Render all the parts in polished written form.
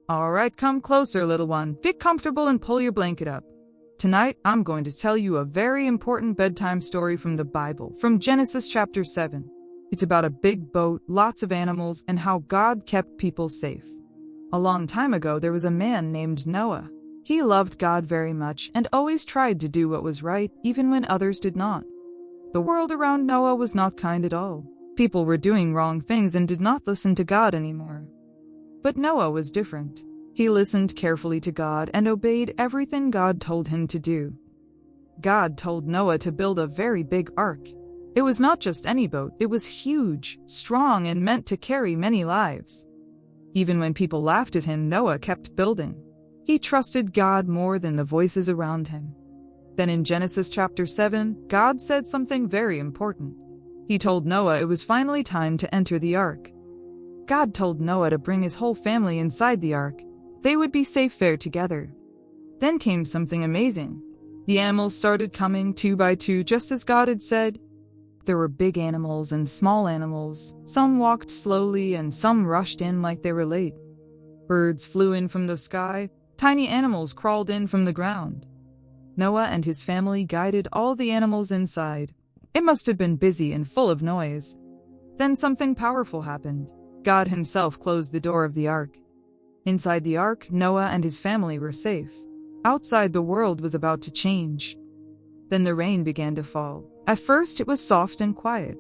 All right, come closer, little one. Get comfortable and pull your blanket up. Tonight, I'm going to tell you a very important bedtime story from the Bible, from Genesis chapter 7. It's about a big boat, lots of animals, and how God kept people safe. A long time ago, there was a man named Noah. He loved God very much and always tried to do what was right, even when others did not. The world around Noah was not kind at all. People were doing wrong things and did not listen to God anymore. But Noah was different. He listened carefully to God and obeyed everything God told him to do. God told Noah to build a very big ark. It was not just any boat, it was huge, strong, and meant to carry many lives. Even when people laughed at him, Noah kept building. He trusted God more than the voices around him. Then in Genesis chapter 7, God said something very important. He told Noah it was finally time to enter the ark. God told Noah to bring his whole family inside the ark. They would be safe there together. Then came something amazing. The animals started coming 2 by 2, just as God had said. There were big animals and small animals. Some walked slowly and some rushed in like they were late. Birds flew in from the sky. Tiny animals crawled in from the ground. Noah and his family guided all the animals inside. It must have been busy and full of noise. Then something powerful happened. God himself closed the door of the ark. Inside the ark, Noah and his family were safe. Outside, the world was about to change. Then the rain began to fall. At first, it was soft and quiet.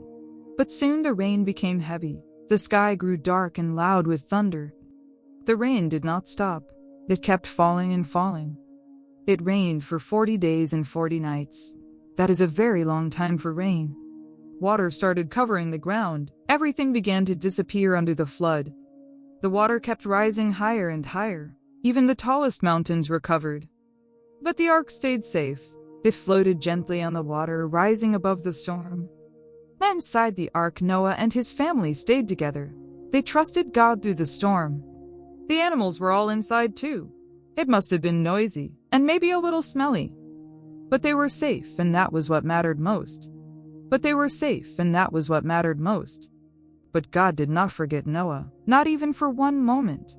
But soon the rain became heavy. The sky grew dark and loud with thunder. The rain did not stop. It kept falling and falling. It rained for 40 days and 40 nights. That is a very long time for rain. Water started covering the ground. Everything began to disappear under the flood. The water kept rising higher and higher. Even the tallest mountains were covered. But the ark stayed safe. It floated gently on the water, rising above the storm. Inside the ark, Noah and his family stayed together. They trusted God through the storm. The animals were all inside too. It must have been noisy, and maybe a little smelly. But they were safe, and that was what mattered most. But God did not forget Noah, not even for one moment.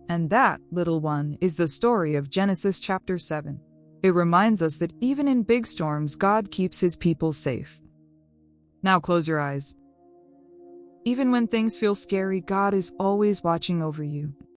And that, little one, is the story of Genesis chapter 7. It reminds us that even in big storms, God keeps his people safe. Now close your eyes. Even when things feel scary, God is always watching over you.